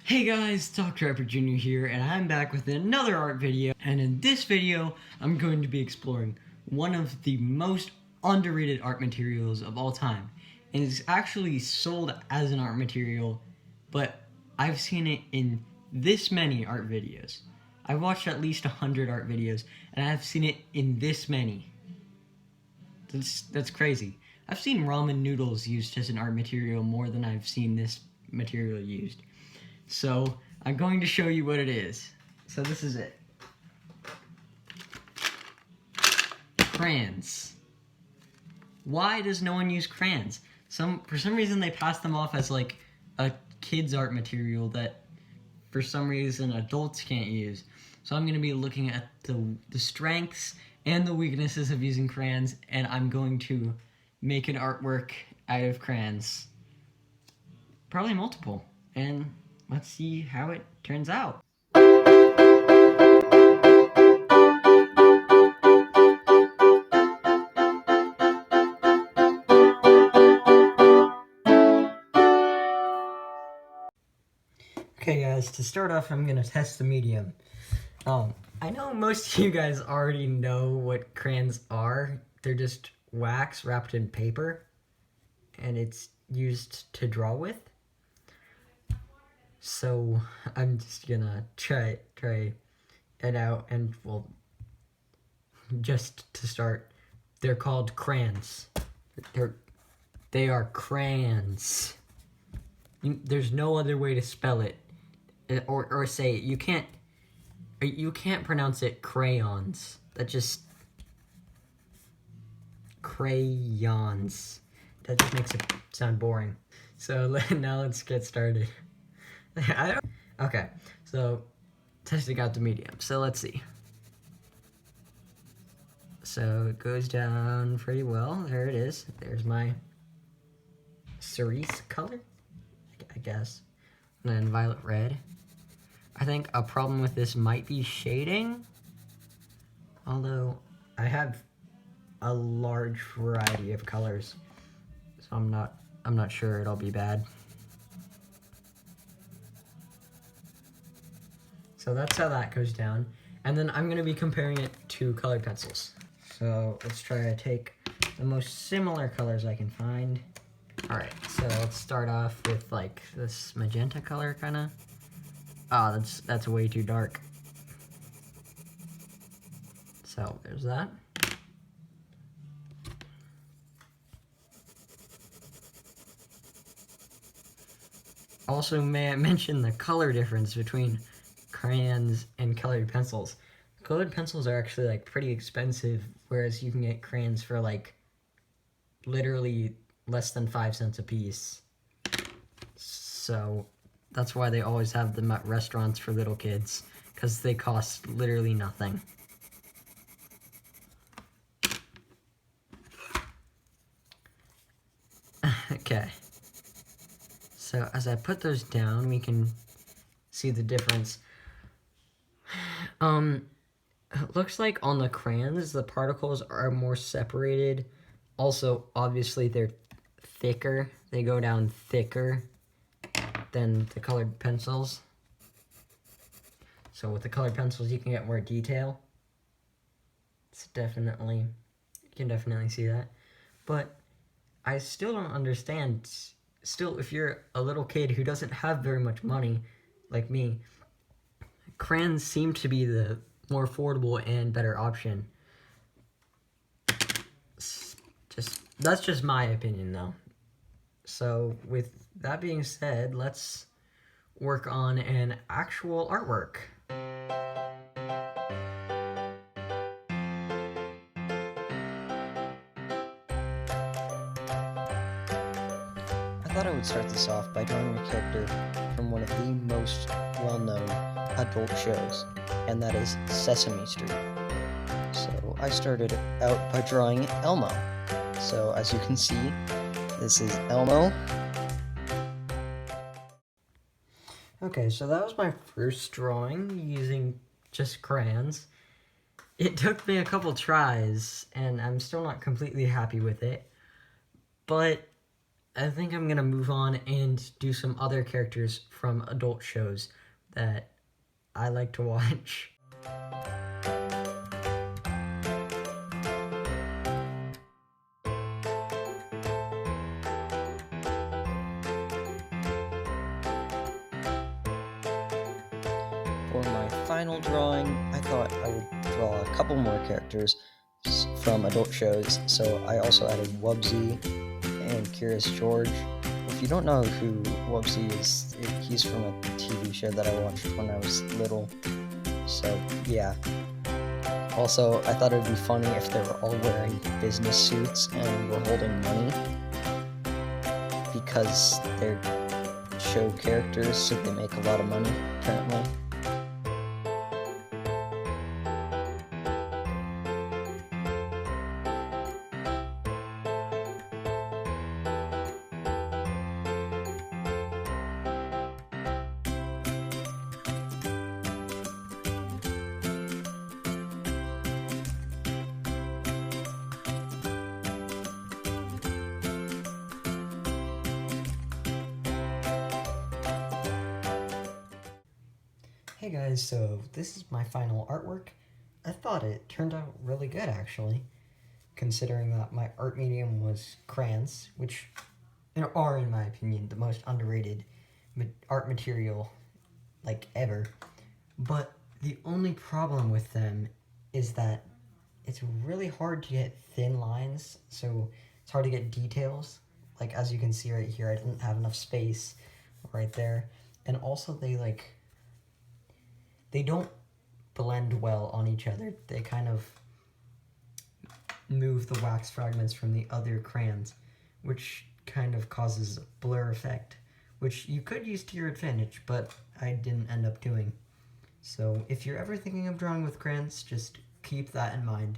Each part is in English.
Hey guys, Dr. Edward Jr. here, and I'm back with another art video. And in this video, I'm going to be exploring one of the most underrated art materials of all time. And it's actually sold as an art material, but I've seen it in this many art videos. I've watched at least 100 art videos, and I've seen it in this many. That's crazy. I've seen ramen noodles used as an art material more than I've seen this material used. So I'm going to show you what it is. So this is it. Crayons. Why does no one use crayons? For some reason they pass them off as like a kid's art material that for some reason adults can't use. So I'm going to be looking at the strengths and the weaknesses of using crayons, and I'm going to make an artwork out of crayons. Probably multiple. And let's see how it turns out. Okay guys, to start off I'm going to test the medium. I know most of you guys already know what crayons are. They're just wax wrapped in paper, and it's used to draw with. So I'm just gonna try it out, and well, just to start, they're called crayons. They are crayons. There's no other way to spell it, or say it. You can't pronounce it crayons. That just crayons. That just makes it sound boring. So now let's get started. Okay, so testing out the medium. So let's see. So it goes down pretty well. There it is. There's my cerise color, I guess. And then violet red. I think a problem with this might be shading. Although I have a large variety of colors, so I'm not sure it'll be bad. So that's how that goes down. And then I'm going to be comparing it to colored pencils. So let's try to take the most similar colors I can find. Alright, so let's start off with like this magenta color kind of. Oh, that's way too dark. So there's that. Also, may I mention the color difference between crayons and colored pencils. Colored pencils are actually like pretty expensive, whereas you can get crayons for like literally less than 5 cents a piece. So that's why they always have them at restaurants for little kids, because they cost literally nothing. Okay. So as I put those down, we can see the difference. It looks like on the crayons, the particles are more separated. Also, obviously, they're thicker. They go down thicker than the colored pencils. So with the colored pencils, you can get more detail. You can definitely see that. But I still don't understand. Still, if you're a little kid who doesn't have very much money, like me, crayons seem to be the more affordable and better option. That's just my opinion, though. So with that being said, let's work on an actual artwork. I thought I would start this off by drawing a character from one of the most well-known adult shows, and that is Sesame Street. So I started out by drawing Elmo. So as you can see, this is Elmo. Okay, so that was my first drawing using just crayons. It took me a couple tries, and I'm still not completely happy with it, but I think I'm gonna move on and do some other characters from adult shows that I like to watch. For my final drawing, I thought I would draw a couple more characters from adult shows, so I also added Wubsy and Curious George. If you don't know who Wubsy is, he's from a TV show that I watched when I was little, so yeah. Also, I thought it would be funny if they were all wearing business suits and were holding money, because they're show characters, so they make a lot of money, apparently. Hey guys, so this is my final artwork. I thought it turned out really good actually, considering that my art medium was crayons, which are, in my opinion, the most underrated art material like ever. But the only problem with them is that it's really hard to get thin lines, so it's hard to get details. Like as you can see right here, I didn't have enough space right there. And also they don't blend well on each other. They kind of move the wax fragments from the other crayons, which kind of causes a blur effect, which you could use to your advantage, but I didn't end up doing. So if you're ever thinking of drawing with crayons, just keep that in mind.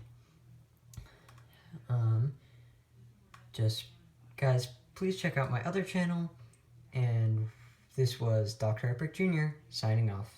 Guys, please check out my other channel, and this was Dr. Epic Jr. signing off.